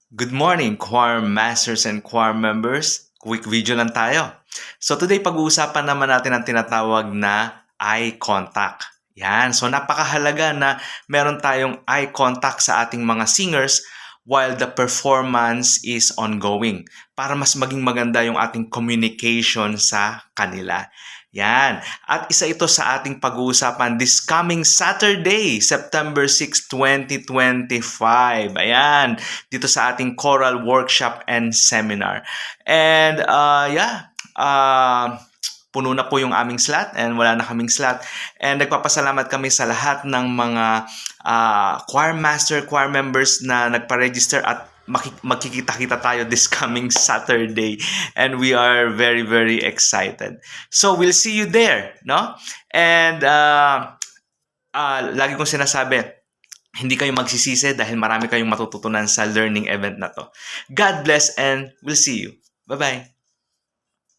Good morning, choir masters and choir members. Quick video lang tayo. So today, pag-uusapan naman natin ang tinatawag na eye contact. Yan. So napakahalaga na meron tayong eye contact sa ating mga singers while the performance is ongoing para mas maging maganda yung ating communication sa kanila. Yan. At isa ito sa ating pag-uusapan this coming Saturday, September 6, 2025. Ayan. Dito sa ating choral workshop and seminar. And puno na po yung aming slot and wala na kaming slot. And nagpapasalamat kami sa lahat ng mga choir master, choir members na nagpa-register at magkikita-kita tayo this coming Saturday. And we are very, very excited. So we'll see you there, no? And lagi kong sinasabi, hindi kayo magsisisi dahil marami kayong matututunan sa learning event na to. God bless and we'll see you. Bye-bye.